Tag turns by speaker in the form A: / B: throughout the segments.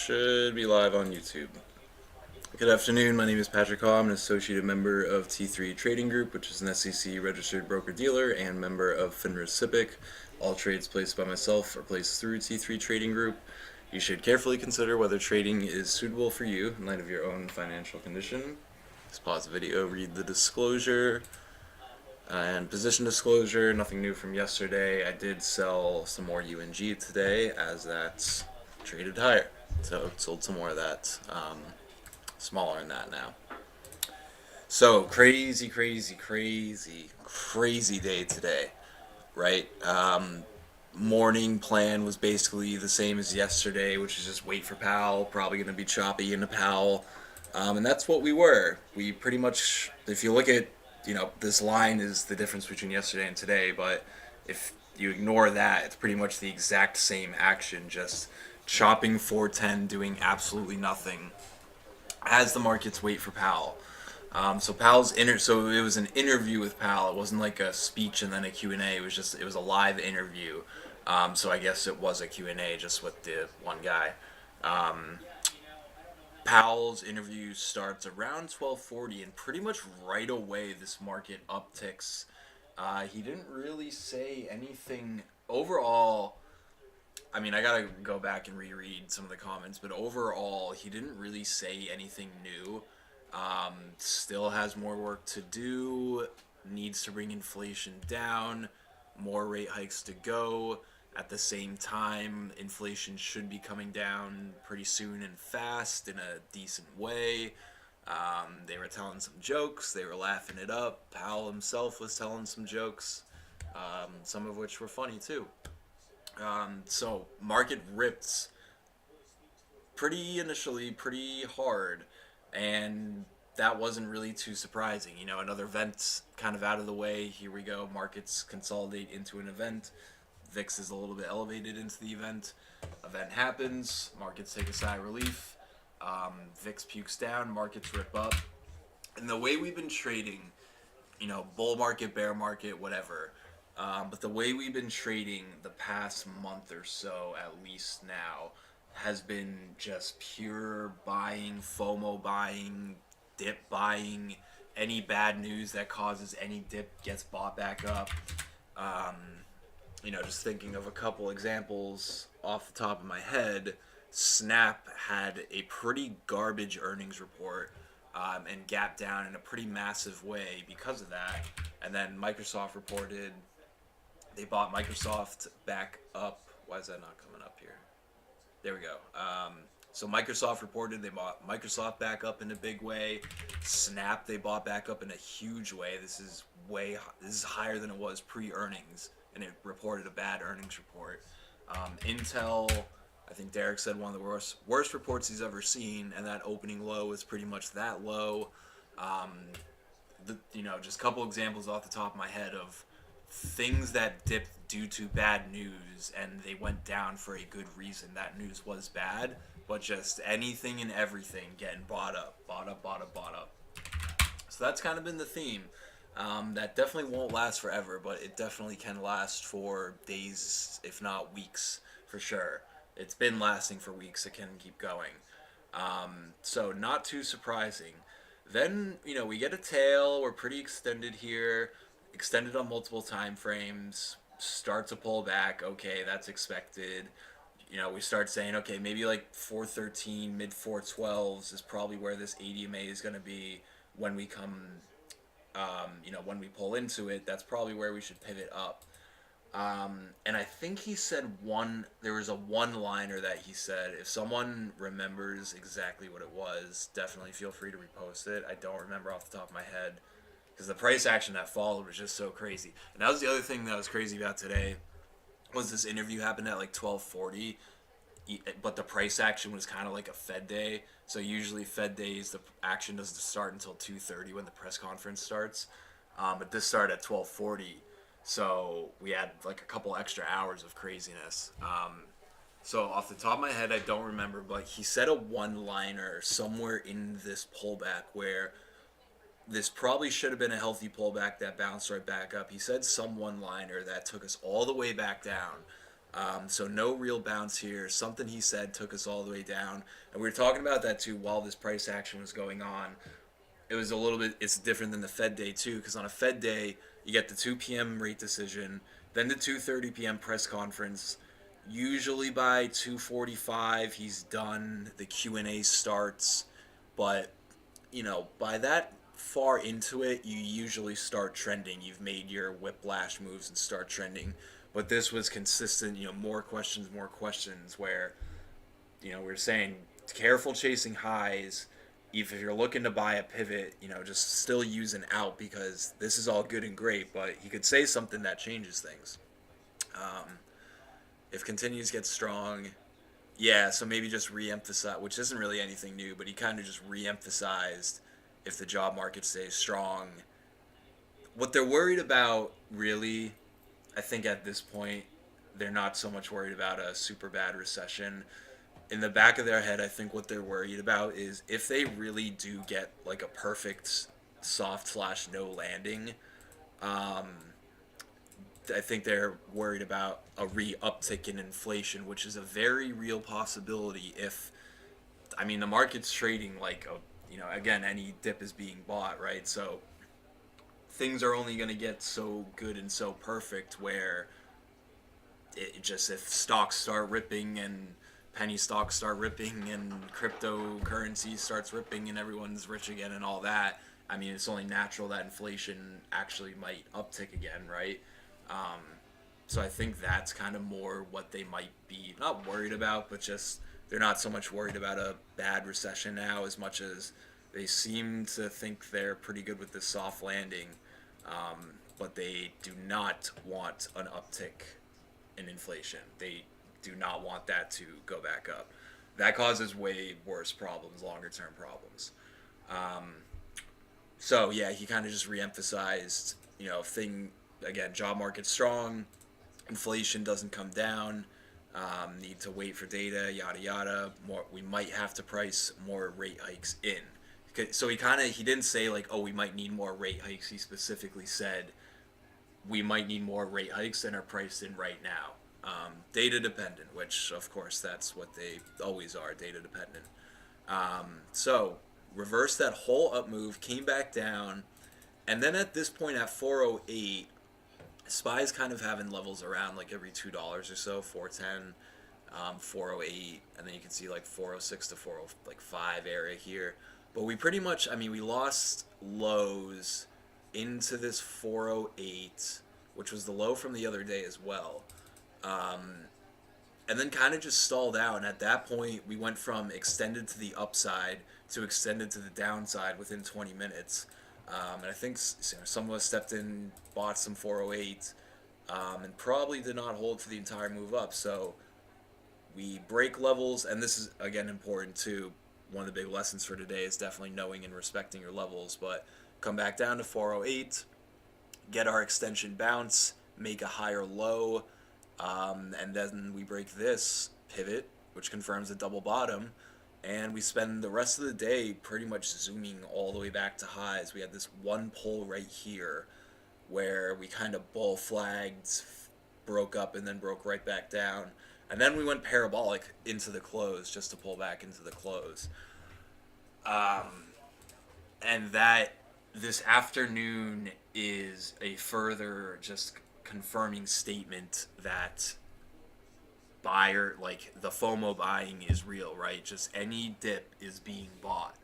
A: Should be live on YouTube. Good afternoon. My name is Patrick Hawe. I'm an associate member of T3 Trading Group, which is an SEC registered broker-dealer and member of FINRA SIPC. All trades placed by myself are placed through T3 Trading Group. You should carefully consider whether trading is suitable for you in light of your own financial condition. Just pause the video, read the disclosure and position disclosure. Nothing new from yesterday. I did sell some more UNG today as that's traded higher. So sold some more of that, smaller than that now. So crazy day today, right? Morning plan was basically the same as yesterday, which is just wait for Powell. Probably going to be choppy into Powell, and that's what we were. We pretty much, if you look at, this line is the difference between yesterday and today, but if you ignore that, it's pretty much the exact same action, just chopping 410, doing absolutely nothing as the markets wait for Powell. So so it was an interview with Powell. It wasn't like a speech and then a Q&A. It was a live interview. So I guess it was a Q&A just with the one guy. Powell's interview starts around 12:40, and pretty much right away this market upticks. He didn't really say anything overall. I mean, I gotta go back and reread some of the comments, but overall, he didn't really say anything new. Still has more work to do, needs to bring inflation down, more rate hikes to go. At the same time, inflation should be coming down pretty soon and fast in a decent way. They were telling some jokes, they were laughing it up. Powell himself was telling some jokes, some of which were funny too. So market ripped pretty hard, and that wasn't really too surprising. Another event's kind of out of the way. Here we go. Markets consolidate into an event. VIX is a little bit elevated into the event. Event happens. Markets take a sigh of relief. VIX pukes down. Markets rip up. And the way we've been trading, bull market, bear market, whatever. But the way we've been trading the past month or so, at least now, has been just pure buying, FOMO buying, dip buying. Any bad news that causes any dip gets bought back up. Just thinking of a couple examples off the top of my head, Snap had a pretty garbage earnings report, and gapped down in a pretty massive way because of that. And then Microsoft reported. They bought Microsoft back up. Why is that not coming up here? There we go. So Microsoft reported they bought Microsoft back up in a big way. Snap they bought back up in a huge way. This is higher than it was pre-earnings, and it reported a bad earnings report. Intel, I think Derek said one of the worst reports he's ever seen, and that opening low is pretty much that low. Just a couple examples off the top of my head of things that dipped due to bad news and they went down for a good reason. That news was bad, but just anything and everything getting bought up. So that's kind of been the theme. That definitely won't last forever, but it definitely can last for days, if not weeks, for sure. It's been lasting for weeks. It can keep going. So not too surprising. Then, we get a tail. We're pretty extended here. Extended on multiple time frames, start to pull back. Okay, that's expected. We start saying, okay, maybe like 413, mid 412s is probably where this ADMA is going to be when we come, when we pull into it. That's probably where we should pivot up. And I think he said there was a one-liner that he said. If someone remembers exactly what it was, definitely feel free to repost it. I don't remember off the top of my head, because the price action that followed was just so crazy. And that was the other thing that was crazy about today, was this interview happened at like 12:40, but the price action was kind of like a Fed day. So usually Fed days, the action doesn't start until 2:30 when the press conference starts. But this started at 12:40, so we had like a couple extra hours of craziness. So off the top of my head, I don't remember, but he said a one-liner somewhere in this pullback where this probably should have been a healthy pullback that bounced right back up. He said some one-liner that took us all the way back down. So no real bounce here. Something he said took us all the way down. And we were talking about that too while this price action was going on. It was a little bit, it's different than the Fed day too, because on a Fed day, you get the 2 p.m. rate decision, then the 2:30 p.m. press conference. Usually by 2:45, he's done. The Q&A starts. But, by that far into it, you usually start trending. You've made your whiplash moves and start trending. But this was consistent, more questions where, we're saying careful chasing highs. If you're looking to buy a pivot, just still use an out because this is all good and great, but he could say something that changes things. Um, if continues get strong, yeah, so maybe just re-emphasize, which isn't really anything new, but he kind of just re-emphasized if the job market stays strong. What they're worried about, really, I think at this point, they're not so much worried about a super bad recession. In the back of their head, I think what they're worried about is if they really do get like a perfect soft slash no landing, um, I think they're worried about a re-uptick in inflation, which is a very real possibility if, the market's trading like again, any dip is being bought, right? So things are only going to get so good and so perfect where it just, if stocks start ripping and penny stocks start ripping and cryptocurrency starts ripping and everyone's rich again and all that, it's only natural that inflation actually might uptick again, right? Um, so I think that's kind of more what they might be not worried about, but just they're not so much worried about a bad recession now as much as they seem to think they're pretty good with this soft landing, but they do not want an uptick in inflation. They do not want that to go back up. That causes way worse problems, longer term problems. Um, so yeah, he kind of just reemphasized, thing again, job market strong, inflation doesn't come down, need to wait for data, yada yada. More, we might have to price more rate hikes in. So he didn't say like, oh, we might need more rate hikes. He specifically said we might need more rate hikes than are priced in right now. Data dependent, which of course that's what they always are, data dependent. So reverse that whole up move, came back down, and then at this point at 408, SPY's kind of having levels around like every $2 or so, 410, 408, and then you can see like 406 to 405 area here. But we pretty much, we lost lows into this 408, which was the low from the other day as well. And then kind of just stalled out. And at that point, we went from extended to the upside to extended to the downside within 20 minutes. And I think some of us stepped in, bought some 408, and probably did not hold for the entire move up. So we break levels, and this is, again, important too. One of the big lessons for today is definitely knowing and respecting your levels. But come back down to 408, get our extension bounce, make a higher low, and then we break this pivot, which confirms a double bottom, and we spend the rest of the day pretty much zooming all the way back to highs. We had this one pull right here where we kind of bull flagged, broke up, and then broke right back down. And then we went parabolic into the close just to pull back into the close. And that this afternoon is a further just confirming statement that the FOMO buying is real, right? Just any dip is being bought.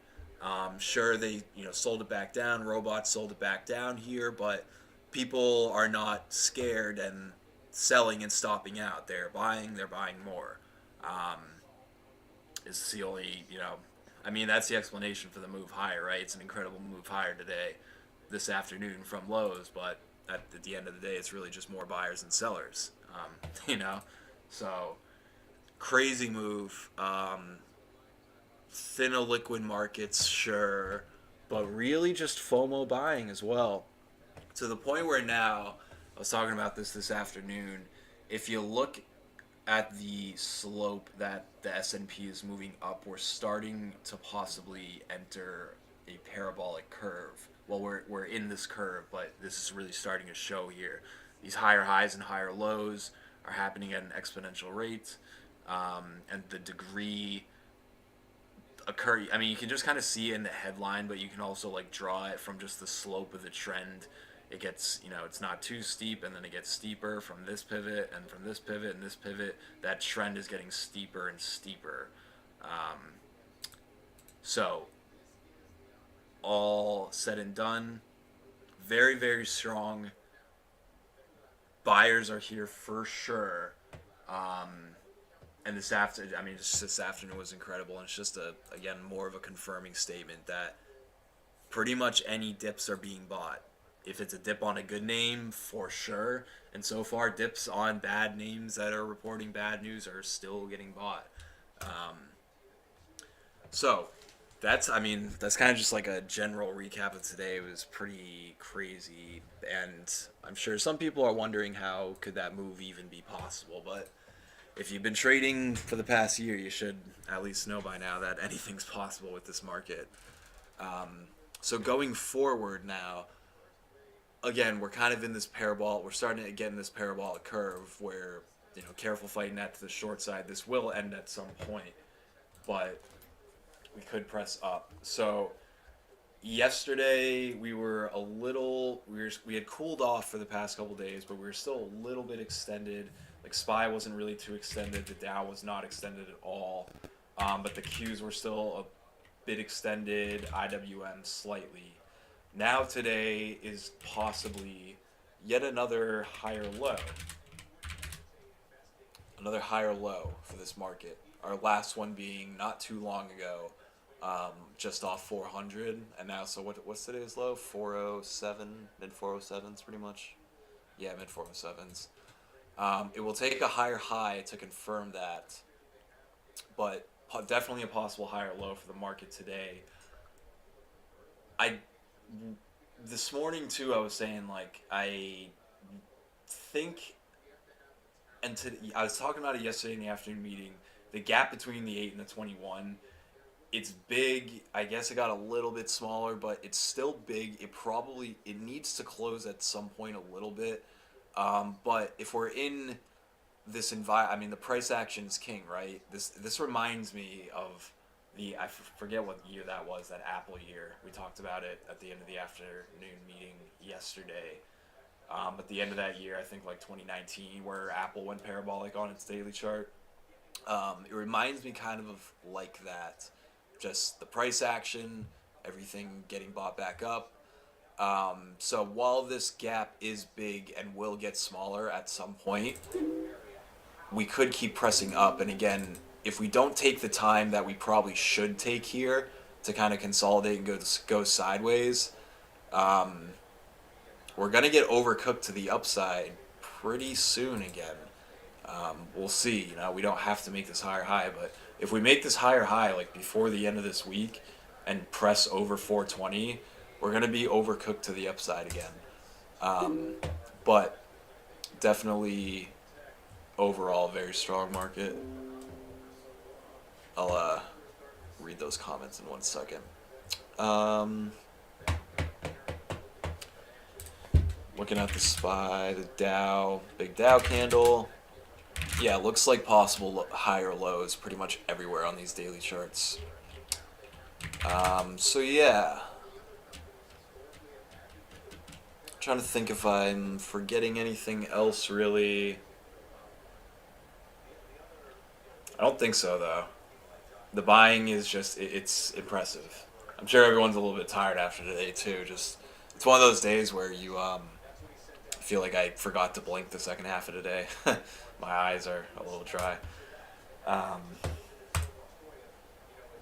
A: Sure, they sold it back down. Robots sold it back down here, but people are not scared and selling and stopping out. They're buying more. Is the only that's the explanation for the move higher, right? It's an incredible move higher today, this afternoon from lows, but at the end of the day, it's really just more buyers than sellers. So crazy move. Thin liquid markets, sure, but really just FOMO buying as well. To the point where now, I was talking about this afternoon, if you look at the slope that the S&P is moving up, we're starting to possibly enter a parabolic curve. Well, we're in this curve, but this is really starting to show here. These higher highs and higher lows are happening at an exponential rate, and the degree occur. I mean, you can just kind of see it in the headline, but you can also like draw it from just the slope of the trend. It gets, it's not too steep, and then it gets steeper from this pivot, and from this pivot, and this pivot. That trend is getting steeper and steeper. Um, so, all said and done, very, very strong. Buyers are here for sure. And just this afternoon was incredible, and it's just again more of a confirming statement that pretty much any dips are being bought. If it's a dip on a good name, for sure, and so far dips on bad names that are reporting bad news are still getting bought. Um, so that's kind of just like a general recap of today. It was pretty crazy, and I'm sure some people are wondering how could that move even be possible, but if you've been trading for the past year, you should at least know by now that anything's possible with this market. So going forward now, again, we're kind of in this parabolic. We're starting to get in this parabolic curve where, careful fighting that to the short side. This will end at some point, but we could press up. So yesterday we had cooled off for the past couple days, but we were still a little bit extended. Like SPY wasn't really too extended. The Dow was not extended at all. But the Qs were still a bit extended. IWM slightly. Now today is possibly yet another higher low. Another higher low for this market. Our last one being not too long ago, just off 400, and now what's today's low? 407, mid 407s pretty much. Yeah, mid 407s. It will take a higher high to confirm that, but definitely a possible higher low for the market today. This morning too, I was saying I think, I was talking about it yesterday in the afternoon meeting. The gap between the 8 and the 21, it's big. I guess it got a little bit smaller, but it's still big. It needs to close at some point a little bit. But if we're in this environment, the price action is king, right? This reminds me of I forget what year that was, that Apple year. We talked about it at the end of the afternoon meeting yesterday. At the end of that year, I think 2019, where Apple went parabolic on its daily chart. It reminds me kind of like that. Just the price action, everything getting bought back up. So while this gap is big and will get smaller at some point, we could keep pressing up. And again, if we don't take the time that we probably should take here to kind of consolidate and go sideways, we're going to get overcooked to the upside pretty soon again. We'll see. We don't have to make this higher high, but if we make this higher high before the end of this week and press over 420, we're going to be overcooked to the upside again. But definitely overall very strong market. I'll read those comments in 1 second. Looking at the SPY, the Dow, big Dow candle. Yeah, looks like possible higher lows pretty much everywhere on these daily charts. So yeah. Trying to think if I'm forgetting anything else really. I don't think so though. The buying is just, it's impressive. I'm sure everyone's a little bit tired after today too. Just, it's one of those days where you feel like I forgot to blink the second half of the day. My eyes are a little dry.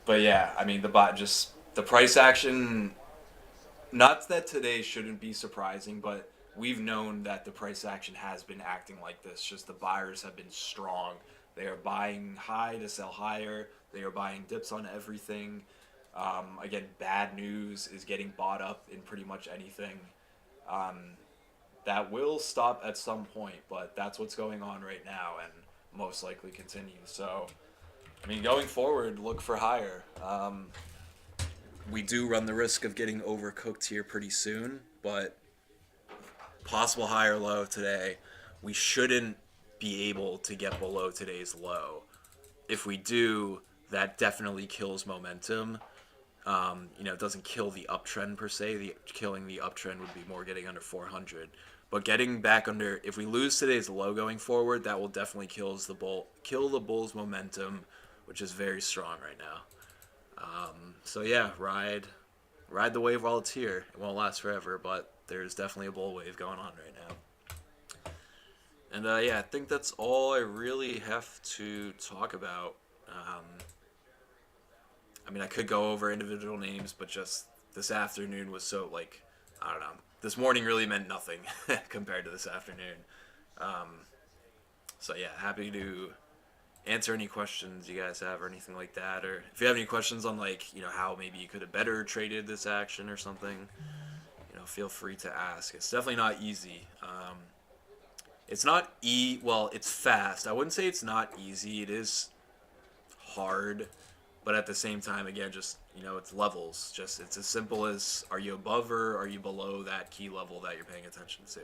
A: But yeah, the price action, not that today shouldn't be surprising, but we've known that the price action has been acting like this. Just the buyers have been strong. They are buying high to sell higher. They are buying dips on everything. Again, bad news is getting bought up in pretty much anything. That will stop at some point, but that's what's going on right now and most likely continue. So, going forward, look for higher. We do run the risk of getting overcooked here pretty soon, but possible higher low today. We shouldn't be able to get below today's low. If we do, that definitely kills momentum. It doesn't kill the uptrend per se. Killing the uptrend would be more getting under 400. But getting back under, if we lose today's low going forward, that will definitely kill the bull's momentum, which is very strong right now. So yeah, ride the wave while it's here. It won't last forever, but there's definitely a bull wave going on right now. And yeah, I think that's all I really have to talk about. I could go over individual names, but just this afternoon was so, I don't know. This morning really meant nothing compared to this afternoon. So yeah, happy to answer any questions you guys have or anything like that. Or if you have any questions on, how maybe you could have better traded this action or something, feel free to ask. It's definitely not easy. It's not well, it's fast. I wouldn't say it's not easy. It is hard. But at the same time, again, just, it's levels. Just, it's as simple as, are you above or are you below that key level that you're paying attention to?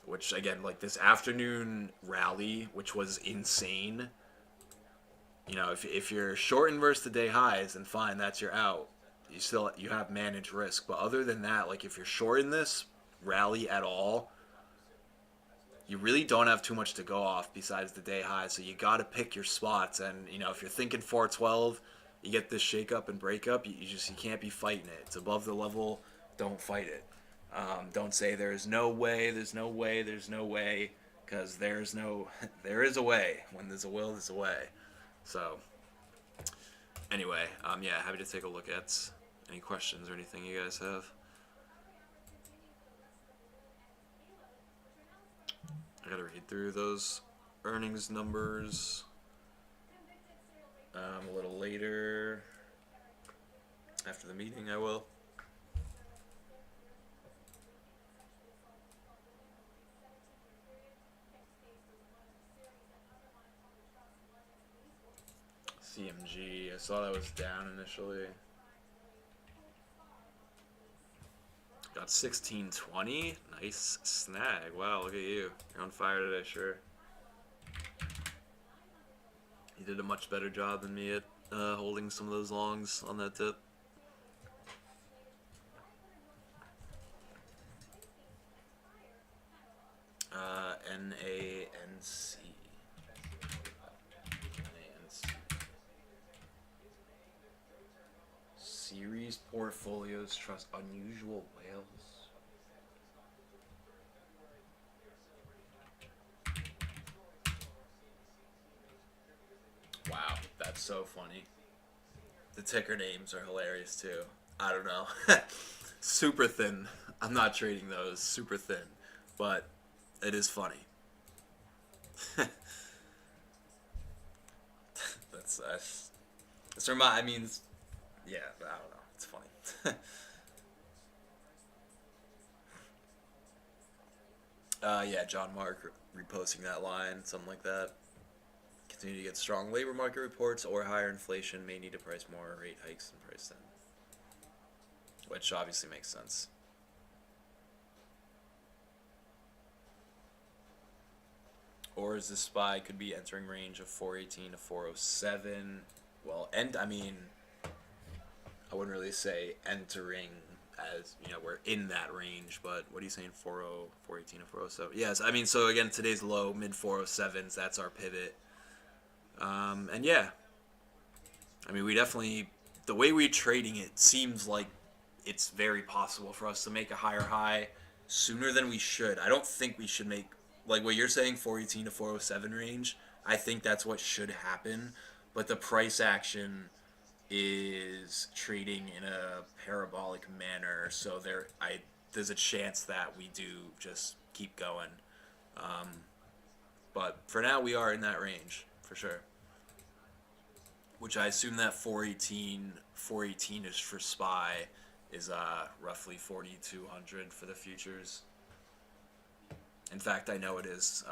A: Which, again, like this afternoon rally, which was insane. If you're short versus the day highs, then fine, that's your out. You have managed risk. But other than that, if you're short in this rally at all, you really don't have too much to go off besides the day high. So you got to pick your spots. And, if you're thinking 412, you get this shake up and break up, you can't be fighting it. It's above the level. Don't fight it. Don't say there's no way, because there is a way. When there's a will, there's a way. So anyway, yeah, happy to take a look at any questions or anything you guys have. I gotta read through those earnings numbers a little later. After the meeting, I will. CMG, I saw that was down initially. Got 1620. Nice snag. Wow, look at you. You're on fire today, sure. You did a much better job than me at holding some of those longs on that tip. NANC. Series portfolios trust unusual whales. Wow, that's so funny. The ticker names are hilarious too. I don't know. Super thin. I'm not trading those. Super thin. But it is funny. That's yeah, I don't know. It's funny. Yeah, John Mark reposting that line, something like that. Continue to get strong labor market reports or higher inflation may need to price more rate hikes than priced in. Which obviously makes sense. Or as the SPY could be entering range of 418 to 407. Well, I wouldn't really say entering as, we're in that range, but what are you saying, 418 to 407? Yes, so again, today's low, mid 407s, that's our pivot. And yeah, we definitely, the way we're trading it seems like it's very possible for us to make a higher high sooner than we should. I don't think we should make, like what you're saying, 418 to 407 range. I think that's what should happen, but the price action is trading in a parabolic manner, so there's a chance that we do just keep going. But for now, we are in that range for sure. Which I assume that 418-ish for SPY is roughly 4,200 for the futures. In fact, I know it is,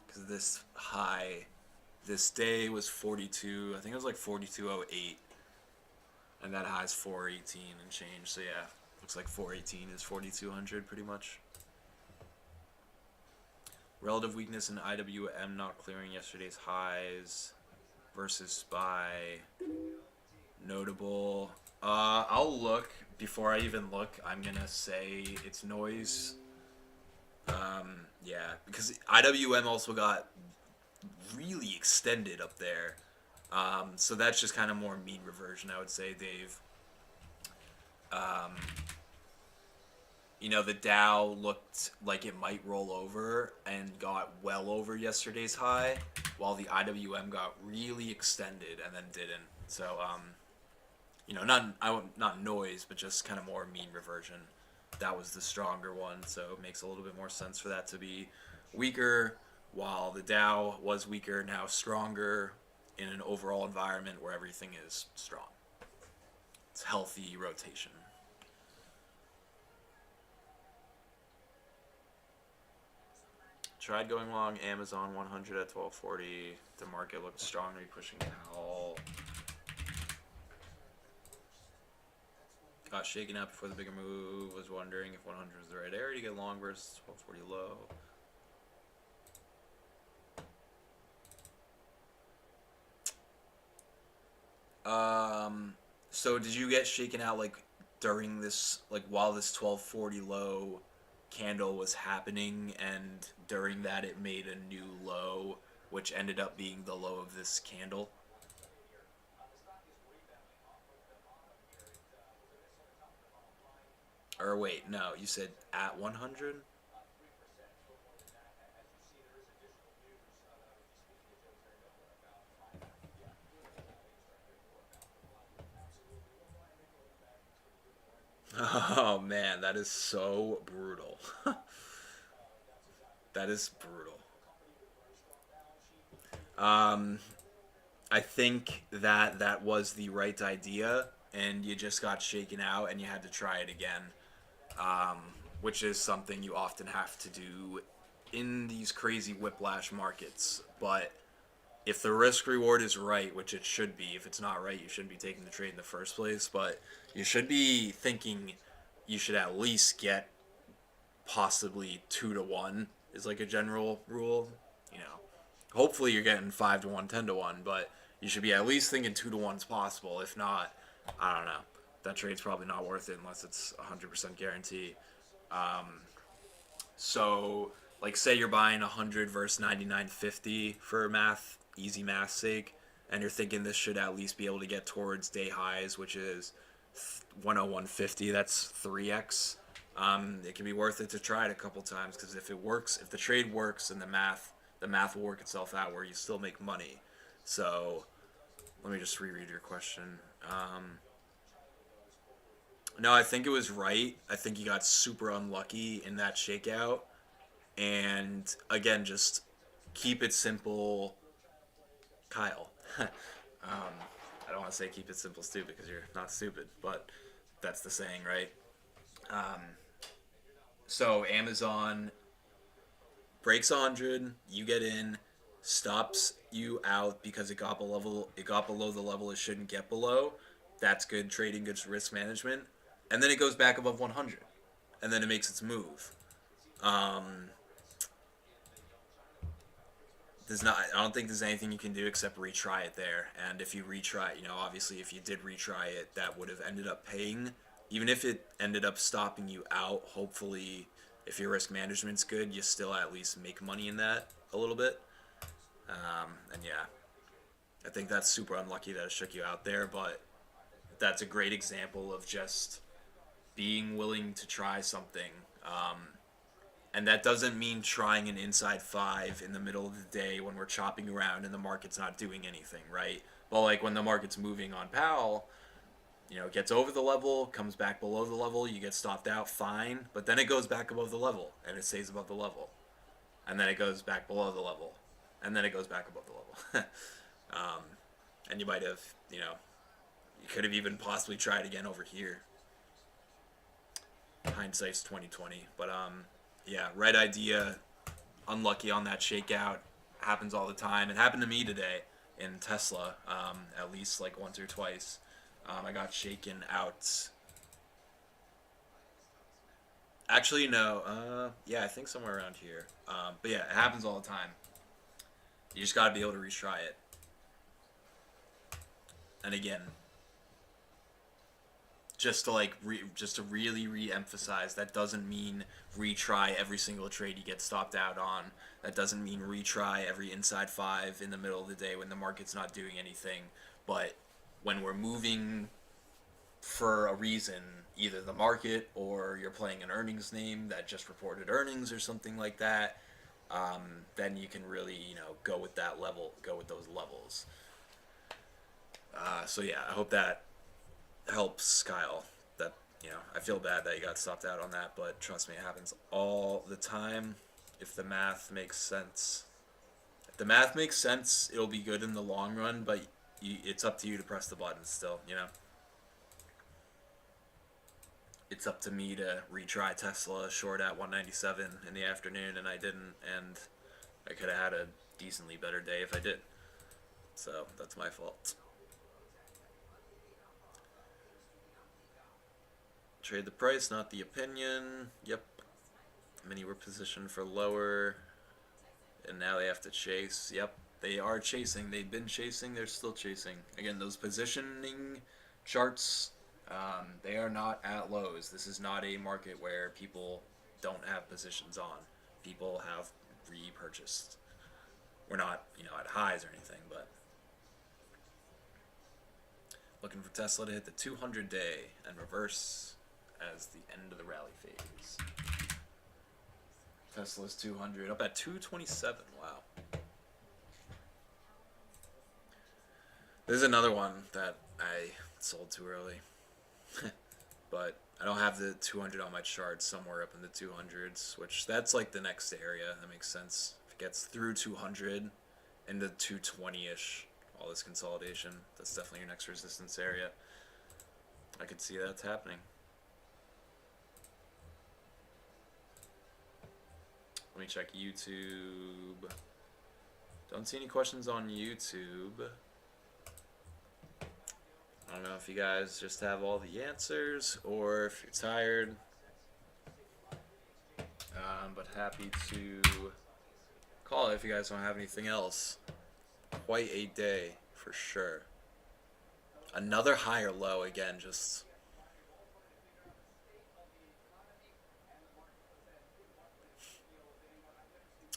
A: because this high this day was 42. I think it was like 42.08, and that high is 418 and change. So yeah, looks like 418 is 4,200 pretty much. Relative weakness in IWM not clearing yesterday's highs versus SPY. Notable. I'll look. Before I even look, I'm gonna say it's noise. Yeah, because IWM also got really extended up there. So that's just kind of more mean reversion, I would say, Dave. Um, the Dow looked like it might roll over and got well over yesterday's high, while the IWM got really extended and then didn't. So, not noise, but just kind of more mean reversion. That was the stronger one, so it makes a little bit more sense for that to be weaker, while the Dow was weaker, now stronger in an overall environment where everything is strong. It's healthy rotation. Tried going long Amazon 100 at 1240. The market looked strongly pushing Powell. Got shaken out before the bigger move. Was wondering if 100 was the right area to get long versus 1240 low. So did you get shaken out like during this, like while this 1240 low candle was happening, and during that it made a new low, which ended up being the low of this candle? Or wait, no, you said at 100? Oh man, that is so brutal. That is brutal. Um, I think that that was the right idea, and you just got shaken out, and you had to try it again, um, which is something you often have to do in these crazy whiplash markets. But if the risk reward is right, which it should be, if it's not right, you shouldn't be taking the trade in the first place. But you should be thinking you should at least get possibly 2 to 1 is like a general rule. You know, hopefully you're getting 5 to 1, 10 to 1, but you should be at least thinking 2 to 1 is possible. If not, I don't know. That trade's probably not worth it unless it's 100% guarantee. So, like, say you're buying 100 versus 99.50 for easy math sake, and you're thinking this should at least be able to get towards day highs, which is 101.50. That's 3x. It can be worth it to try it a couple times, because if it works, if the trade works, and the math will work itself out where you still make money. So, let me just reread your question. No, I think it was right. I think he got super unlucky in that shakeout. And again, just keep it simple, Kyle. I don't want to say keep it simple, stupid, because you're not stupid, but that's the saying, right? Um, so Amazon breaks 100, you get in, stops you out because it got below the level it shouldn't get below. That's good trading, good risk management. And then it goes back above 100, and then it makes its move. Um, there's not. I don't think there's anything you can do except retry it there. And if you retry, obviously, if you did retry it, that would have ended up paying. Even if it ended up stopping you out, hopefully, if your risk management's good, you still at least make money in that a little bit. And yeah, I think that's super unlucky that it shook you out there, but that's a great example of just being willing to try something. And that doesn't mean trying an inside five in the middle of the day when we're chopping around and the market's not doing anything, right? But like when the market's moving on Powell, it gets over the level, comes back below the level, you get stopped out, fine. But then it goes back above the level, and it stays above the level. And then it goes back below the level. And then it goes back above the level. And you might have, you could have even possibly tried again over here. Hindsight's 2020. But yeah, right idea. Unlucky on that shakeout. Happens all the time. It happened to me today in Tesla, at least like once or twice. I got shaken out Actually, no. Yeah, I think somewhere around here. But yeah, it happens all the time. You just got to be able to retry it. And again, just to just to really re-emphasize, that doesn't mean retry every single trade you get stopped out on. That doesn't mean retry every inside five in the middle of the day when the market's not doing anything. But when we're moving for a reason, either the market or you're playing an earnings name that just reported earnings or something like that, then you can really, go with that level, go with those levels. So yeah, I hope that helps Kyle. That, I feel bad that he got stopped out on that, but trust me, it happens all the time. If the math makes sense, it'll be good in the long run. But it's up to you to press the button. Still, it's up to me to retry Tesla short at 197 in the afternoon, and I didn't, and I could have had a decently better day if I did. So that's my fault. Trade the price, not the opinion. Yep. Many were positioned for lower, and now they have to chase. Yep. They are chasing. They've been chasing. They're still chasing. Again, those positioning charts, they are not at lows. This is not a market where people don't have positions on. People have repurchased. We're not, at highs or anything, but looking for Tesla to hit the 200-day and reverse as the end of the rally phase. Tesla's 200 up at 227. Wow. This is another one that I sold too early. But I don't have the 200 on my chart, somewhere up in the 200s, which that's like the next area. That makes sense. If it gets through 200 into 220-ish, all this consolidation, that's definitely your next resistance area. I could see that's happening. Let me check YouTube. Don't see any questions on YouTube. I don't know if you guys just have all the answers or if you're tired. But happy to call it if you guys don't have anything else. Quite a day for sure. Another higher low again, just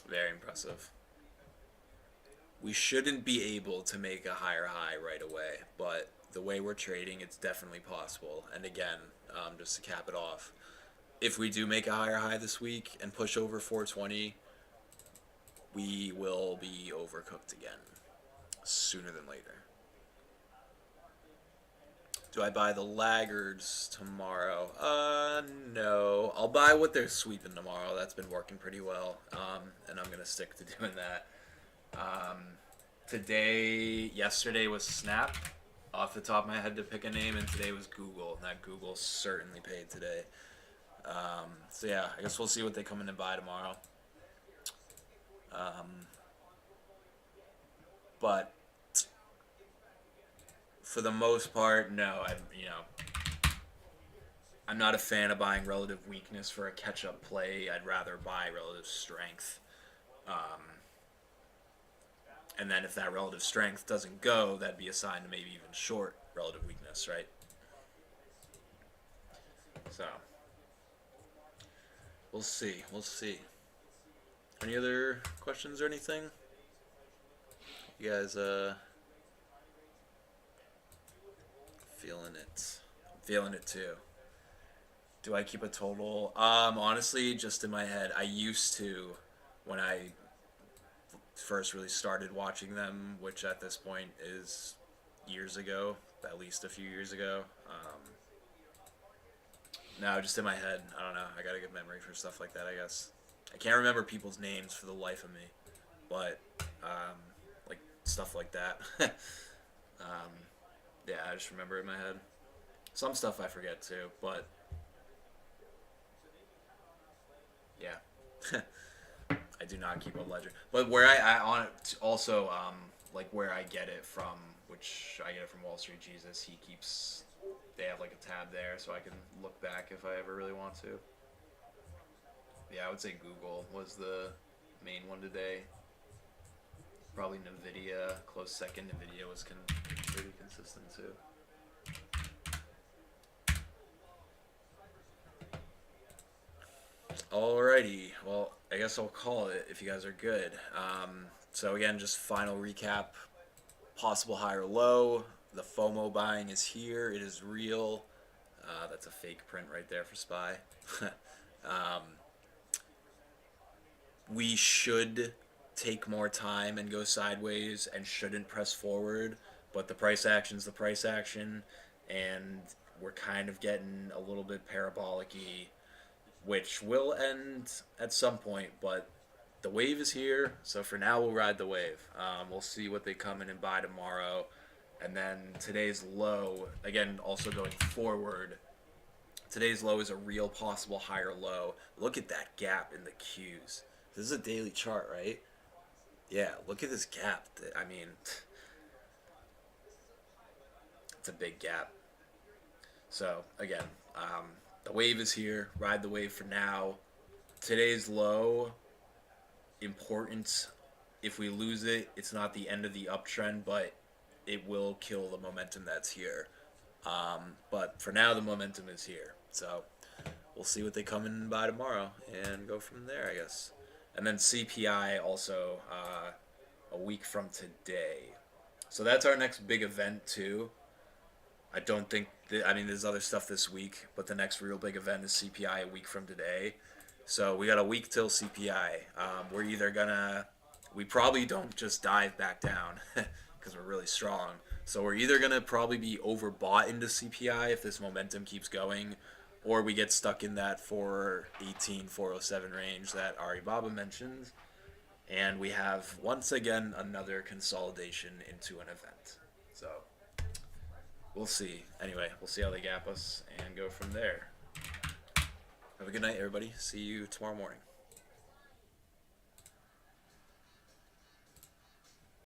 A: very impressive. We shouldn't be able to make a higher high right away, but the way we're trading, it's definitely possible. And again, just to cap it off, if we do make a higher high this week and push over 420, we will be overcooked again sooner than later. Do I buy the laggards tomorrow? No. I'll buy what they're sweeping tomorrow. That's been working pretty well, and I'm going to stick to doing that. Yesterday was Snap, off the top of my head to pick a name, and today was Google. And that Google certainly paid today. So yeah, I guess we'll see what they come in and buy tomorrow. But for the most part, no. I'm not a fan of buying relative weakness for a catch-up play. I'd rather buy relative strength. And then if that relative strength doesn't go, that'd be a sign to maybe even short relative weakness, right? So we'll see. We'll see. Any other questions or anything? You guys feeling it? I'm feeling it too. Do I keep a total? Honestly, just in my head, I used to when I first really started watching them, which at this point is years ago, at least a few years ago. No, just in my head. I don't know. I got a good memory for stuff like that, I guess. I can't remember people's names for the life of me, but like stuff like that. Yeah, I just remember it in my head. Some stuff I forget too, but yeah. I do not keep a ledger, but where I on it also like where I get it from, which I get it from Wall Street Jesus. He keeps, they have like a tab there, so I can look back if I ever really want to. Yeah, I would say Google was the main one today. Probably Nvidia, close second. Nvidia was pretty consistent too. Alrighty, well, I guess I'll call it if you guys are good. So again, just final recap: possible high or low. The FOMO buying is here. It is real. That's a fake print right there for SPY. um, we should take more time and go sideways and shouldn't press forward, but the price action's the price action, and we're kind of getting a little bit parabolic-y, which will end at some point, but the wave is here, so for now we'll ride the wave. We'll see what they come in and buy tomorrow, and then today's low, again, also going forward, today's low is a real possible higher low. Look at that gap in the Qs. This is a daily chart, right? Yeah, look at this gap. I mean, it's a big gap. So, again, the wave is here. Ride the wave for now. Today's low, important. If we lose it, it's not the end of the uptrend, but it will kill the momentum that's here. But for now, the momentum is here. So we'll see what they come in and buy tomorrow and go from there, I guess. And then CPI also a week from today. So that's our next big event, too. I don't think, I mean, there's other stuff this week, but the next real big event is CPI a week from today. So we got a week till CPI. We're either gonna, we probably don't just dive back down because we're really strong. So we're either gonna probably be overbought into CPI if this momentum keeps going, or we get stuck in that 418, 407 range that Alibaba mentioned, and we have once again another consolidation into an event. So we'll see. Anyway, we'll see how they gap us and go from there. Have a good night, everybody. See you tomorrow morning.